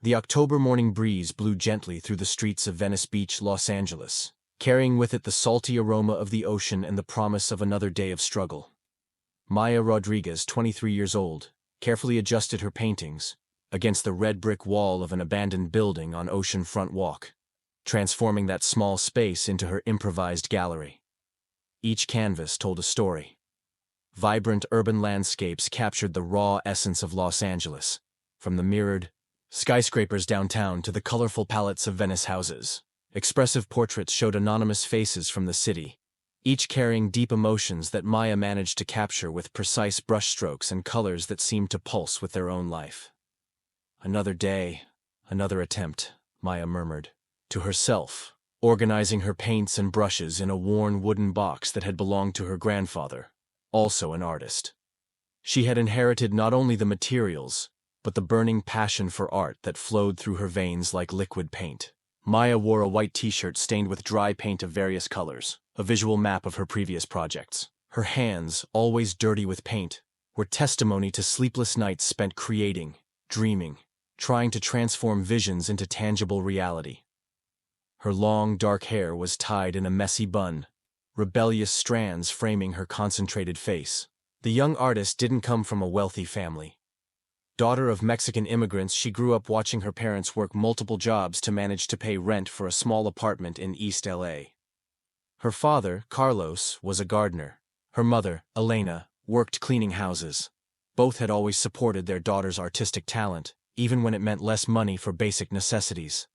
The October morning breeze blew gently through the streets of Venice Beach, Los Angeles, carrying with it the salty aroma of the ocean and the promise of another day of struggle. Maya Rodriguez, 23 years old, carefully adjusted her paintings against the red brick wall of an abandoned building on Oceanfront Walk, transforming that small space into her improvised gallery. Each canvas told a story. Vibrant urban landscapes captured the raw essence of Los Angeles, from the mirrored skyscrapers downtown to the colorful palettes of Venice houses. Expressive portraits showed anonymous faces from the city, each carrying deep emotions that Maya managed to capture with precise brushstrokes and colors that seemed to pulse with their own life. Another day, another attempt, Maya murmured to herself, organizing her paints and brushes in a worn wooden box that had belonged to her grandfather, also an artist. She had inherited not only the materials, but the burning passion for art that flowed through her veins like liquid paint. Maya wore a white t-shirt stained with dry paint of various colors, a visual map of her previous projects. Her hands, always dirty with paint, were testimony to sleepless nights spent creating, dreaming, trying to transform visions into tangible reality. Her long, dark hair was tied in a messy bun, rebellious strands framing her concentrated face. The young artist didn't come from a wealthy family. Daughter of Mexican immigrants, she grew up watching her parents work multiple jobs to manage to pay rent for a small apartment in East LA. Her father, Carlos, was a gardener. Her mother, Elena, worked cleaning houses. Both had always supported their daughter's artistic talent, even when it meant less money for basic necessities.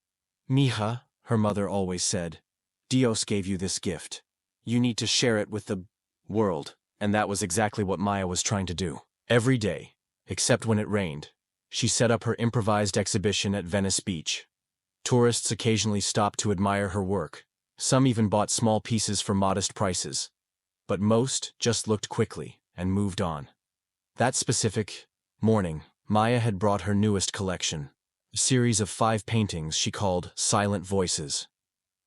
"Mija," her mother always said, "Dios gave you this gift. You need to share it with the world." And that was exactly what Maya was trying to do. Every day, except when it rained, she set up her improvised exhibition at Venice Beach. Tourists occasionally stopped to admire her work. Some even bought small pieces for modest prices. But most just looked quickly and moved on. That specific morning, Maya had brought her newest collection, a series of 5 paintings she called Silent Voices.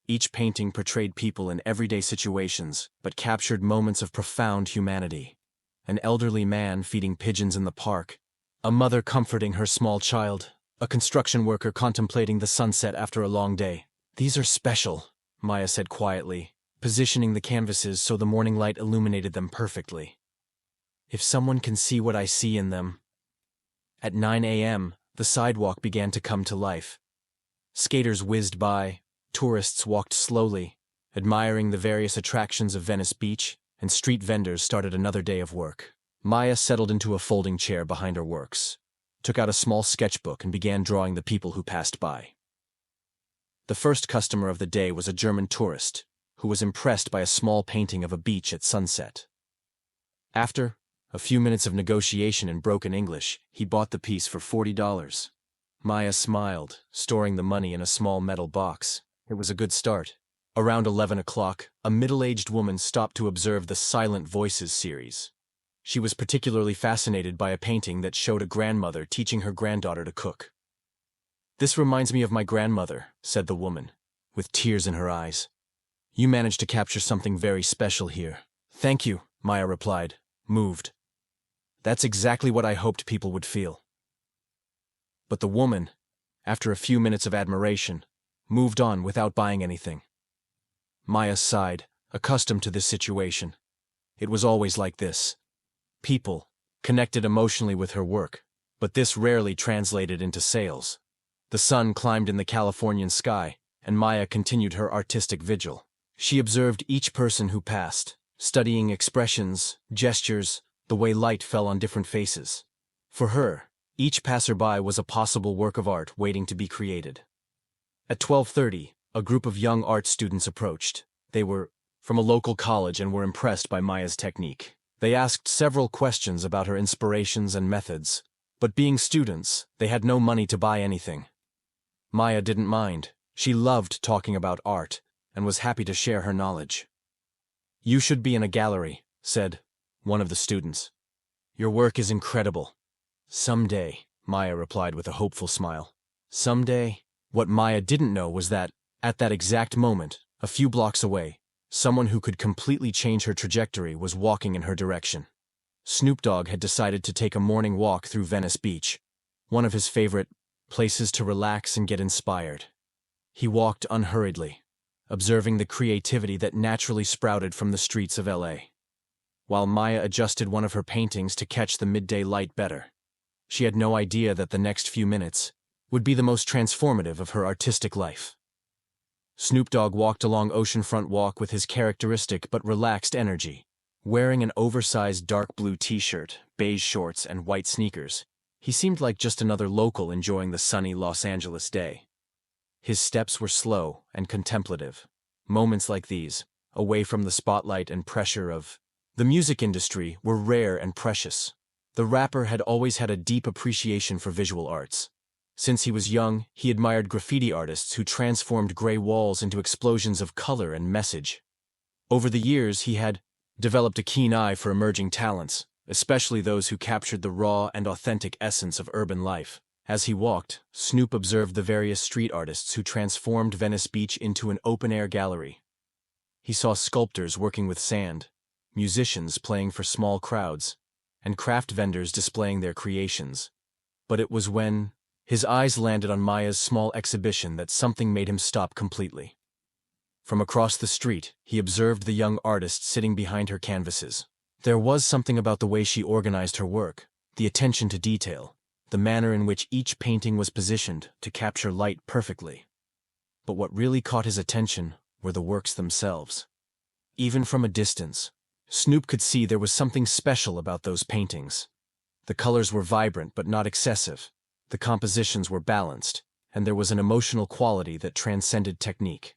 Each painting portrayed people in everyday situations, but captured moments of profound humanity. An elderly man feeding pigeons in the park, a mother comforting her small child, a construction worker contemplating the sunset after a long day. "These are special," Maya said quietly, positioning the canvases so the morning light illuminated them perfectly. "If someone can see what I see in them." At 9 a.m., the sidewalk began to come to life. Skaters whizzed by, tourists walked slowly, admiring the various attractions of Venice Beach, and street vendors started another day of work. Maya settled into a folding chair behind her works, took out a small sketchbook and began drawing the people who passed by. The first customer of the day was a German tourist, who was impressed by a small painting of a beach at sunset. After a few minutes of negotiation in broken English, he bought the piece for $40. Maya smiled, storing the money in a small metal box. It was a good start. Around 11 o'clock, a middle-aged woman stopped to observe the Silent Voices series. She was particularly fascinated by a painting that showed a grandmother teaching her granddaughter to cook. "This reminds me of my grandmother," said the woman, with tears in her eyes. "You managed to capture something very special here." "Thank you," Maya replied, moved. "That's exactly what I hoped people would feel." But the woman, after a few minutes of admiration, moved on without buying anything. Maya sighed, accustomed to this situation. It was always like this. People connected emotionally with her work, but this rarely translated into sales. The sun climbed in the Californian sky, and Maya continued her artistic vigil. She observed each person who passed, studying expressions, gestures, the way light fell on different faces. For her, each passerby was a possible work of art waiting to be created. At 12:30, a group of young art students approached. They were from a local college and were impressed by Maya's technique. They asked several questions about her inspirations and methods, but being students, they had no money to buy anything. Maya didn't mind. She loved talking about art and was happy to share her knowledge. "You should be in a gallery," said one of the students. "Your work is incredible." "Someday," Maya replied with a hopeful smile. Someday? What Maya didn't know was that, at that exact moment, a few blocks away, someone who could completely change her trajectory was walking in her direction. Snoop Dogg had decided to take a morning walk through Venice Beach, one of his favorite places to relax and get inspired. He walked unhurriedly, observing the creativity that naturally sprouted from the streets of LA. While Maya adjusted one of her paintings to catch the midday light better, she had no idea that the next few minutes would be the most transformative of her artistic life. Snoop Dogg walked along Oceanfront Walk with his characteristic but relaxed energy. Wearing an oversized dark blue t-shirt, beige shorts, and white sneakers, he seemed like just another local enjoying the sunny Los Angeles day. His steps were slow and contemplative. Moments like these, away from the spotlight and pressure of the music industry, were rare and precious. The rapper had always had a deep appreciation for visual arts. Since he was young, he admired graffiti artists who transformed gray walls into explosions of color and message. Over the years, he had developed a keen eye for emerging talents, especially those who captured the raw and authentic essence of urban life. As he walked, Snoop observed the various street artists who transformed Venice Beach into an open-air gallery. He saw sculptors working with sand, musicians playing for small crowds, and craft vendors displaying their creations. But it was when his eyes landed on Maya's small exhibition that something made him stop completely. From across the street, he observed the young artist sitting behind her canvases. There was something about the way she organized her work, the attention to detail, the manner in which each painting was positioned to capture light perfectly. But what really caught his attention were the works themselves. Even from a distance, Snoop could see there was something special about those paintings. The colors were vibrant but not excessive, the compositions were balanced, and there was an emotional quality that transcended technique.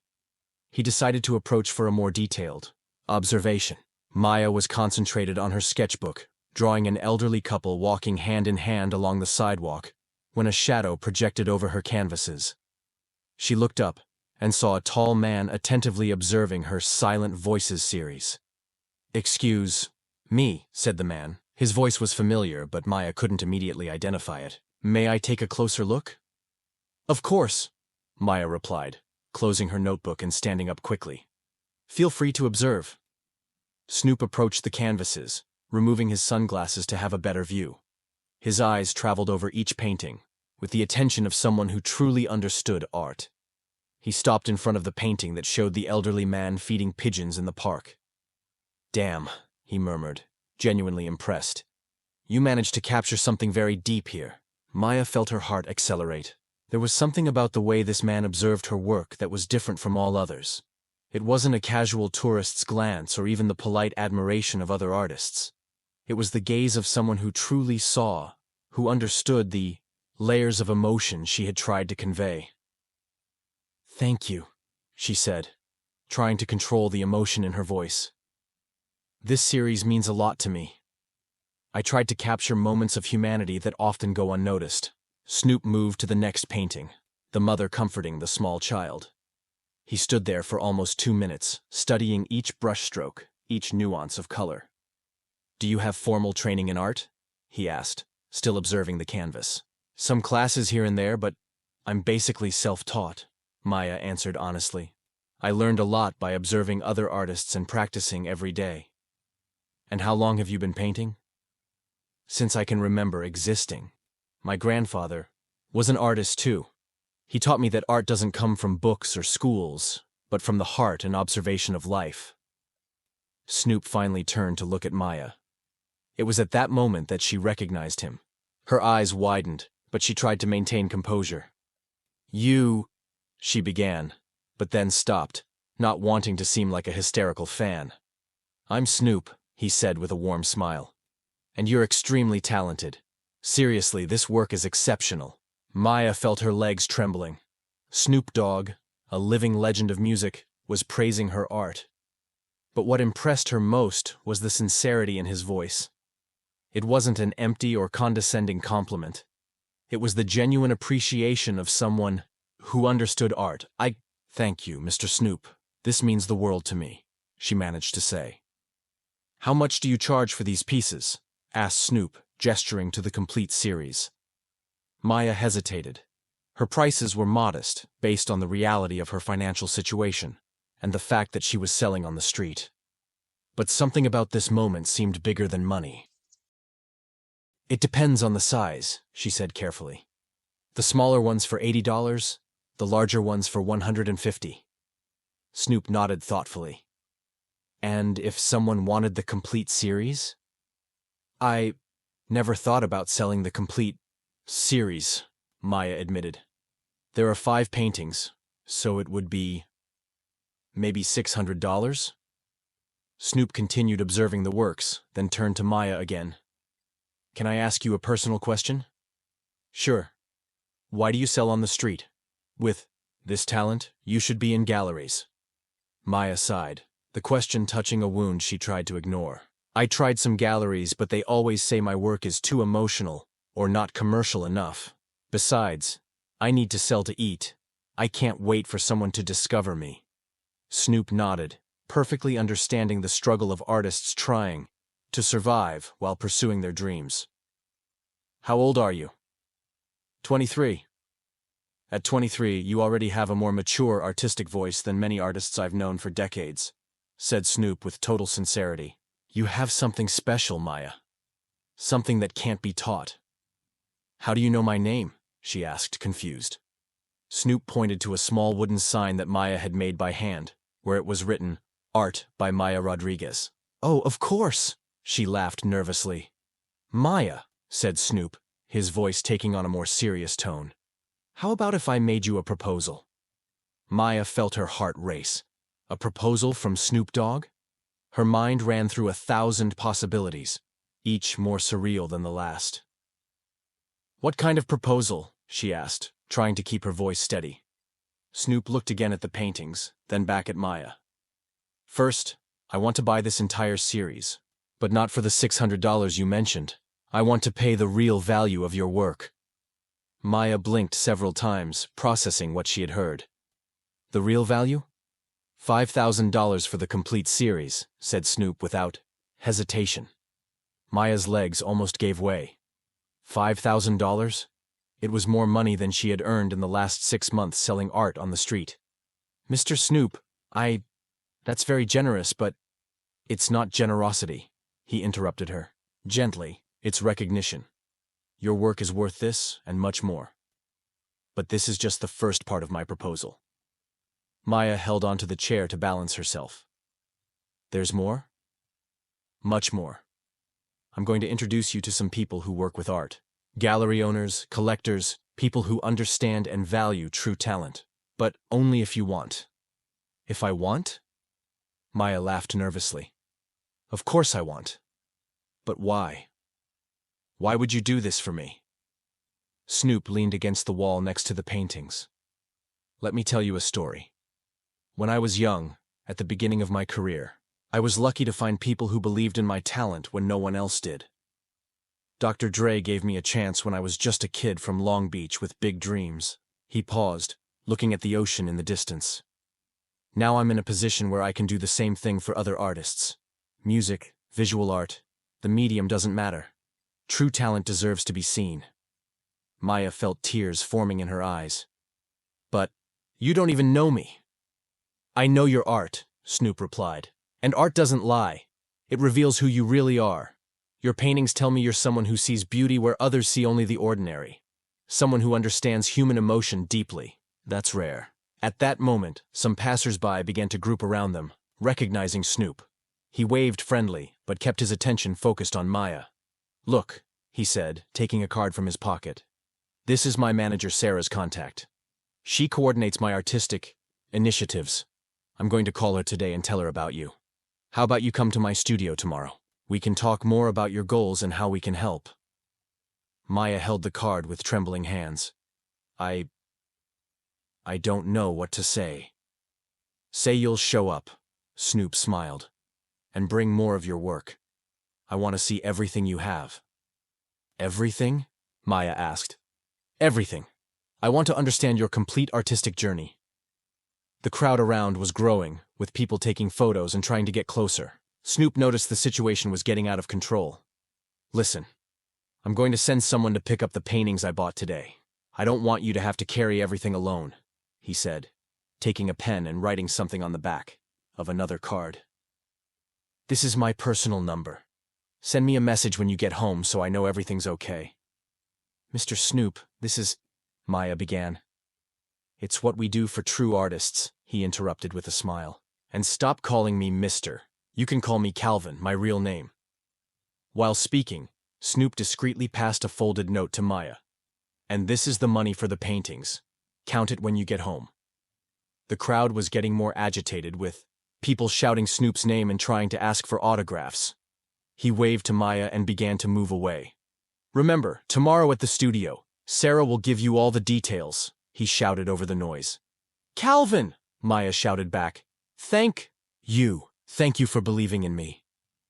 He decided to approach for a more detailed observation. Maya was concentrated on her sketchbook, drawing an elderly couple walking hand in hand along the sidewalk, when a shadow projected over her canvases. She looked up and saw a tall man attentively observing her Silent Voices series. "Excuse me," said the man. His voice was familiar, but Maya couldn't immediately identify it. "May I take a closer look?" "Of course," Maya replied, closing her notebook and standing up quickly. "Feel free to observe." Snoop approached the canvases, removing his sunglasses to have a better view. His eyes traveled over each painting, with the attention of someone who truly understood art. He stopped in front of the painting that showed the elderly man feeding pigeons in the park. "Damn," he murmured, genuinely impressed. "You managed to capture something very deep here." Maya felt her heart accelerate. There was something about the way this man observed her work that was different from all others. It wasn't a casual tourist's glance or even the polite admiration of other artists. It was the gaze of someone who truly saw, who understood the layers of emotion she had tried to convey. "Thank you," she said, trying to control the emotion in her voice. "This series means a lot to me. I tried to capture moments of humanity that often go unnoticed." Snoop moved to the next painting, the mother comforting the small child. He stood there for almost 2 minutes, studying each brushstroke, each nuance of color. "Do you have formal training in art?" he asked, still observing the canvas. "Some classes here and there, but I'm basically self-taught," Maya answered honestly. "I learned a lot by observing other artists and practicing every day." "And how long have you been painting?" "Since I can remember existing. My grandfather was an artist too. He taught me that art doesn't come from books or schools, but from the heart and observation of life." Snoop finally turned to look at Maya. It was at that moment that she recognized him. Her eyes widened, but she tried to maintain composure. "You," she began, but then stopped, not wanting to seem like a hysterical fan. "I'm Snoop," he said with a warm smile. "And you're extremely talented. Seriously, this work is exceptional." Maya felt her legs trembling. Snoop Dogg, a living legend of music, was praising her art. But what impressed her most was the sincerity in his voice. It wasn't an empty or condescending compliment. It was the genuine appreciation of someone who understood art. "Thank you, Mr. Snoop. This means the world to me," she managed to say. "How much do you charge for these pieces?" asked Snoop, gesturing to the complete series. Maya hesitated. Her prices were modest, based on the reality of her financial situation, and the fact that she was selling on the street. But something about this moment seemed bigger than money. "It depends on the size," she said carefully. The smaller ones for $80, the larger ones for $150. Snoop nodded thoughtfully. And if someone wanted the complete series? I never thought about selling the complete series, Maya admitted. There are 5 paintings, so it would be maybe $600? Snoop continued observing the works, then turned to Maya again. Can I ask you a personal question? Sure. Why do you sell on the street? With this talent, you should be in galleries. Maya sighed, the question touching a wound she tried to ignore. I tried some galleries, but they always say my work is too emotional or not commercial enough. Besides, I need to sell to eat. I can't wait for someone to discover me. Snoop nodded, perfectly understanding the struggle of artists trying to survive while pursuing their dreams. How old are you? 23. At 23, you already have a more mature artistic voice than many artists I've known for decades, said Snoop with total sincerity. You have something special, Maya. Something that can't be taught. How do you know my name? She asked, confused. Snoop pointed to a small wooden sign that Maya had made by hand, where it was written, Art by Maya Rodriguez. Oh, of course, she laughed nervously. Maya, said Snoop, his voice taking on a more serious tone. How about if I made you a proposal? Maya felt her heart race. A proposal from Snoop Dogg? Her mind ran through 1,000 possibilities, each more surreal than the last. What kind of proposal? She asked, trying to keep her voice steady. Snoop looked again at the paintings, then back at Maya. First, I want to buy this entire series, but not for the $600 you mentioned. I want to pay the real value of your work. Maya blinked several times, processing what she had heard. The real value? $5,000 for the complete series, said Snoop without hesitation. Maya's legs almost gave way. $5,000? It was more money than she had earned in the last 6 months selling art on the street. Mr. Snoop, that's very generous, but it's not generosity, he interrupted her. Gently, it's recognition. Your work is worth this and much more. But this is just the first part of my proposal. Maya held onto the chair to balance herself. There's more? Much more. I'm going to introduce you to some people who work with art. Gallery owners, collectors, people who understand and value true talent. But only if you want. If I want? Maya laughed nervously. Of course I want. But why? Why would you do this for me? Snoop leaned against the wall next to the paintings. Let me tell you a story. When I was young, at the beginning of my career, I was lucky to find people who believed in my talent when no one else did. Dr. Dre gave me a chance when I was just a kid from Long Beach with big dreams. He paused, looking at the ocean in the distance. Now I'm in a position where I can do the same thing for other artists. Music, visual art, the medium doesn't matter. True talent deserves to be seen. Maya felt tears forming in her eyes. But you don't even know me. I know your art, Snoop replied. And art doesn't lie. It reveals who you really are. Your paintings tell me you're someone who sees beauty where others see only the ordinary. Someone who understands human emotion deeply. That's rare. At that moment, some passers-by began to group around them, recognizing Snoop. He waved friendly, but kept his attention focused on Maya. Look, he said, taking a card from his pocket. This is my manager Sarah's contact. She coordinates my artistic initiatives. I'm going to call her today and tell her about you. How about you come to my studio tomorrow? We can talk more about your goals and how we can help. Maya held the card with trembling hands. I don't know what to say. Say you'll show up, Snoop smiled, and bring more of your work. I want to see everything you have. Everything? Maya asked. Everything. I want to understand your complete artistic journey. The crowd around was growing, with people taking photos and trying to get closer. Snoop noticed the situation was getting out of control. Listen, I'm going to send someone to pick up the paintings I bought today. I don't want you to have to carry everything alone, he said, taking a pen and writing something on the back of another card. This is my personal number. Send me a message when you get home so I know everything's okay. Mr. Snoop, this is Maya began. It's what we do for true artists, he interrupted with a smile. And stop calling me Mr. You can call me Calvin, my real name. While speaking, Snoop discreetly passed a folded note to Maya. And this is the money for the paintings. Count it when you get home. The crowd was getting more agitated, with people shouting Snoop's name and trying to ask for autographs. He waved to Maya and began to move away. Remember, tomorrow at the studio, Sarah will give you all the details, he shouted over the noise. Calvin, Maya shouted back. Thank you for believing in me.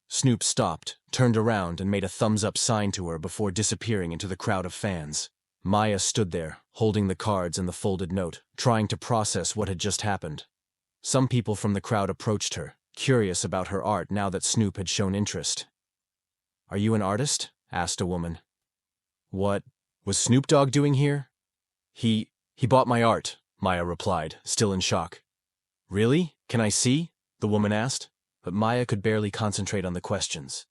Snoop stopped, turned around, and made a thumbs-up sign to her before disappearing into the crowd of fans. Maya stood there, holding the cards and the folded note, trying to process what had just happened. Some people from the crowd approached her, curious about her art now that Snoop had shown interest. Are you an artist? Asked a woman. What was Snoop Dogg doing here? He bought my art, Maya replied, still in shock. Really? Can I see? The woman asked, but Maya could barely concentrate on the questions.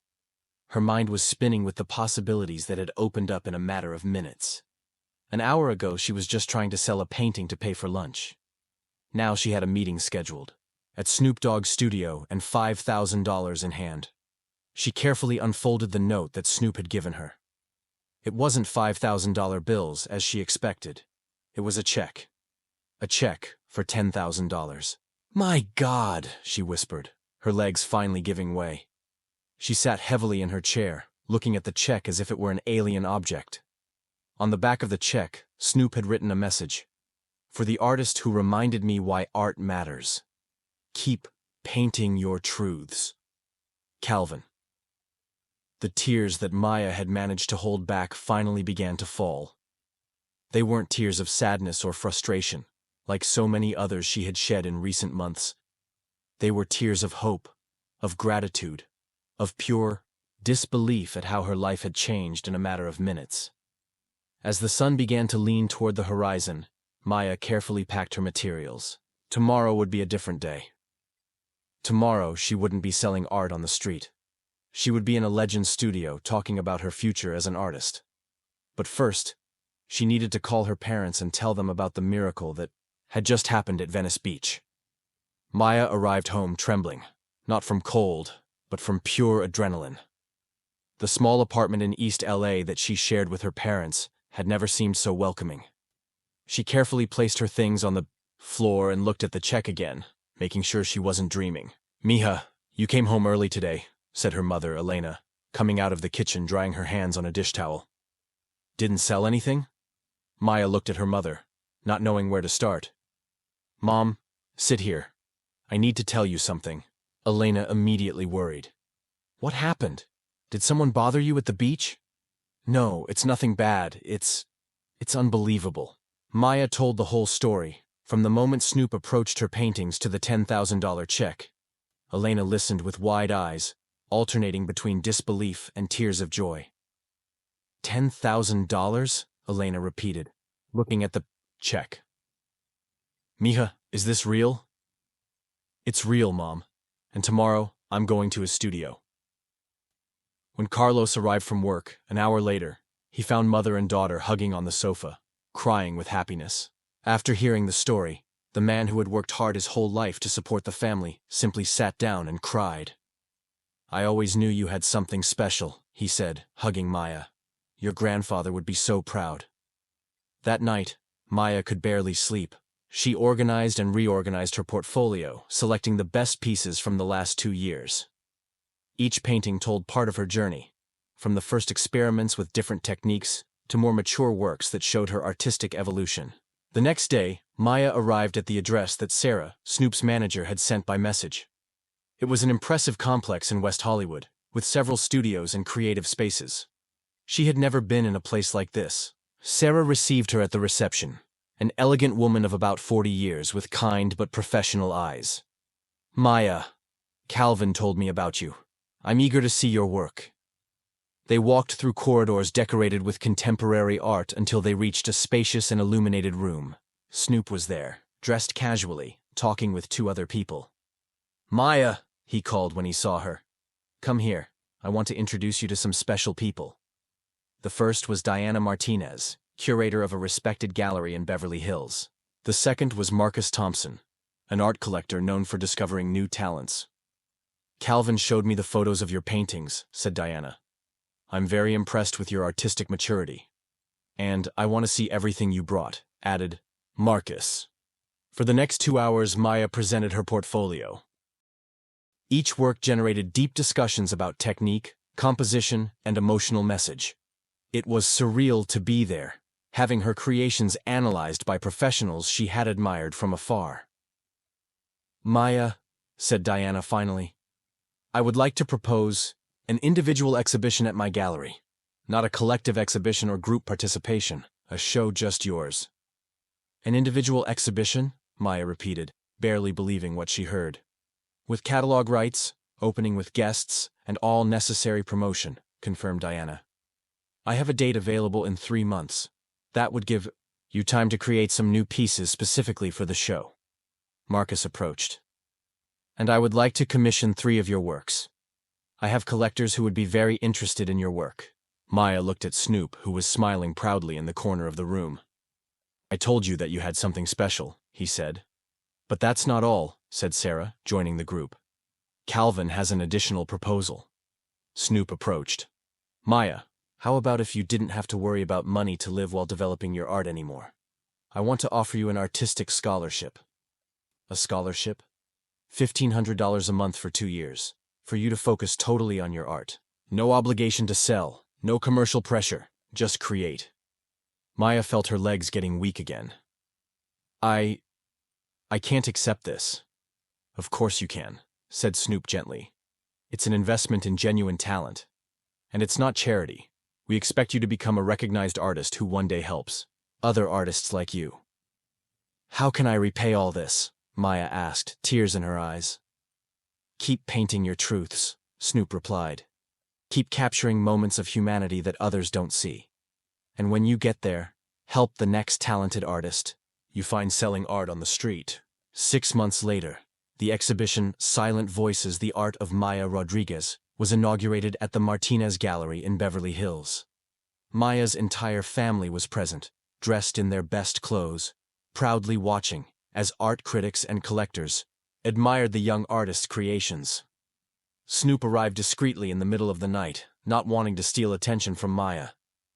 Her mind was spinning with the possibilities that had opened up in a matter of minutes. An hour ago, she was just trying to sell a painting to pay for lunch. Now she had a meeting scheduled at Snoop Dogg's studio and $5,000 in hand. She carefully unfolded the note that Snoop had given her. It wasn't $5,000 bills as she expected. It was a check. A check for $10,000. My God, she whispered, her legs finally giving way. She sat heavily in her chair, looking at the check as if it were an alien object. On the back of the check, Snoop had written a message. For the artist who reminded me why art matters. Keep painting your truths. Calvin. The tears that Maya had managed to hold back finally began to fall. They weren't tears of sadness or frustration, like so many others she had shed in recent months. They were tears of hope, of gratitude, of pure disbelief at how her life had changed in a matter of minutes. As the sun began to lean toward the horizon, Maya carefully packed her materials. Tomorrow would be a different day. Tomorrow she wouldn't be selling art on the street. She would be in a legend studio talking about her future as an artist. But first, she needed to call her parents and tell them about the miracle that had just happened at Venice Beach. Maya arrived home trembling, not from cold, but from pure adrenaline. The small apartment in East LA that she shared with her parents had never seemed so welcoming. She carefully placed her things on the floor and looked at the check again, making sure she wasn't dreaming. Mija, you came home early today, said her mother, Elena, coming out of the kitchen drying her hands on a dish towel. Didn't sell anything? Maya looked at her mother, not knowing where to start. Mom, sit here. I need to tell you something. Elena immediately worried. What happened? Did someone bother you at the beach? No, it's nothing bad. It's unbelievable. Maya told the whole story, from the moment Snoop approached her paintings to the $10,000 check. Elena listened with wide eyes, alternating between disbelief and tears of joy. $10,000? Elena repeated, looking at the check. Mija, is this real? It's real, Mom. And tomorrow, I'm going to his studio. When Carlos arrived from work, an hour later, he found mother and daughter hugging on the sofa, crying with happiness. After hearing the story, the man who had worked hard his whole life to support the family simply sat down and cried. I always knew you had something special, he said, hugging Maya. Your grandfather would be so proud. That night, Maya could barely sleep. She organized and reorganized her portfolio, selecting the best pieces from the last 2 years. Each painting told part of her journey, from the first experiments with different techniques to more mature works that showed her artistic evolution. The next day, Maya arrived at the address that Sarah, Snoop's manager, had sent by message. It was an impressive complex in West Hollywood, with several studios and creative spaces. She had never been in a place like this. Sarah received her at the reception, an elegant woman of about 40 years with kind but professional eyes. Maya, Calvin told me about you. I'm eager to see your work. They walked through corridors decorated with contemporary art until they reached a spacious and illuminated room. Snoop was there, dressed casually, talking with 2 other people. Maya, he called when he saw her. Come here. I want to introduce you to some special people. The first was Diana Martinez, curator of a respected gallery in Beverly Hills. The second was Marcus Thompson, an art collector known for discovering new talents. Calvin showed me the photos of your paintings, said Diana. I'm very impressed with your artistic maturity. And I want to see everything you brought, added Marcus. For the next 2 hours, Maya presented her portfolio. Each work generated deep discussions about technique, composition, and emotional message. It was surreal to be there, having her creations analyzed by professionals she had admired from afar. Maya, said Diana finally, I would like to propose an individual exhibition at my gallery. Not a collective exhibition or group participation, a show just yours. An individual exhibition? Maya repeated, barely believing what she heard. With catalog rights, opening with guests, and all necessary promotion, confirmed Diana. I have a date available in 3 months. That would give you time to create some new pieces specifically for the show. Marcus approached. And I would like to commission 3 of your works. I have collectors who would be very interested in your work. Maya looked at Snoop, who was smiling proudly in the corner of the room. I told you that you had something special, he said. But that's not all, said Sarah, joining the group. Calvin has an additional proposal. Snoop approached. Maya, how about if you didn't have to worry about money to live while developing your art anymore? I want to offer you an artistic scholarship. A scholarship? $1,500 a month for 2 years, for you to focus totally on your art. No obligation to sell, no commercial pressure, just create. Maya felt her legs getting weak again. I can't accept this. Of course you can, said Snoop gently. It's an investment in genuine talent. And it's not charity. We expect you to become a recognized artist who one day helps other artists like you. How can I repay all this? Maya asked, tears in her eyes. Keep painting your truths, Snoop replied. Keep capturing moments of humanity that others don't see. And when you get there, help the next talented artist you find selling art on the street. 6 months later, the exhibition Silent Voices: The Art of Maya Rodriguez was inaugurated at the Martinez Gallery in Beverly Hills. Maya's entire family was present, dressed in their best clothes, proudly watching as art critics and collectors admired the young artist's creations. Snoop arrived discreetly in the middle of the night, not wanting to steal attention from Maya.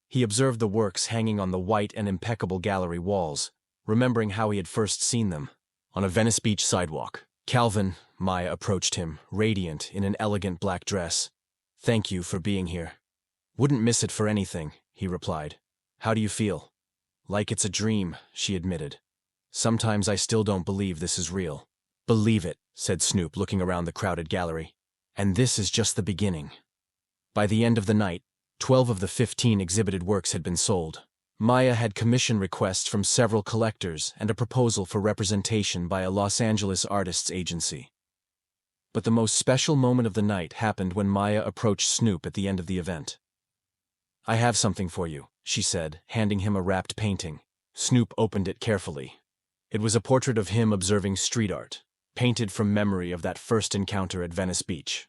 He observed the works hanging on the white and impeccable gallery walls, remembering how he had first seen them. On a Venice Beach sidewalk, Calvin, Maya approached him, radiant in an elegant black dress. Thank you for being here. Wouldn't miss it for anything, he replied. How do you feel? Like it's a dream, she admitted. Sometimes I still don't believe this is real. Believe it, said Snoop, looking around the crowded gallery. And this is just the beginning. By the end of the night, 12 of the 15 exhibited works had been sold. Maya had commission requests from several collectors and a proposal for representation by a Los Angeles artists agency. But the most special moment of the night happened when Maya approached Snoop at the end of the event. I have something for you, she said, handing him a wrapped painting. Snoop opened it carefully. It was a portrait of him observing street art, painted from memory of that first encounter at Venice Beach.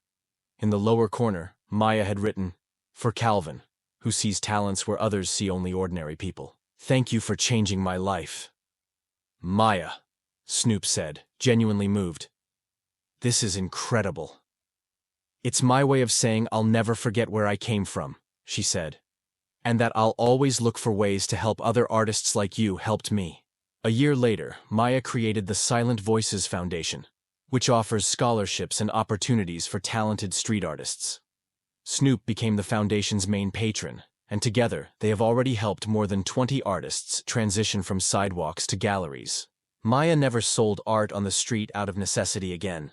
In the lower corner, Maya had written, For Calvin, who sees talents where others see only ordinary people. Thank you for changing my life. Maya, Snoop said, genuinely moved. This is incredible. It's my way of saying I'll never forget where I came from, she said, and that I'll always look for ways to help other artists like you helped me. A year later, Maya created the Silent Voices Foundation, which offers scholarships and opportunities for talented street artists. Snoop became the foundation's main patron, and together they have already helped more than 20 artists transition from sidewalks to galleries. Maya never sold art on the street out of necessity again.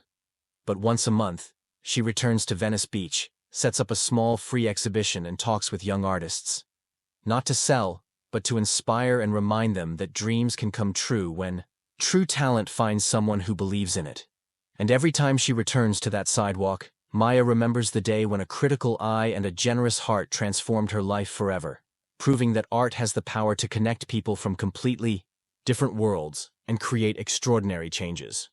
But once a month, she returns to Venice Beach, sets up a small free exhibition and talks with young artists. Not to sell, but to inspire and remind them that dreams can come true when true talent finds someone who believes in it. And every time she returns to that sidewalk, Maya remembers the day when a critical eye and a generous heart transformed her life forever, proving that art has the power to connect people from completely different worlds and create extraordinary changes.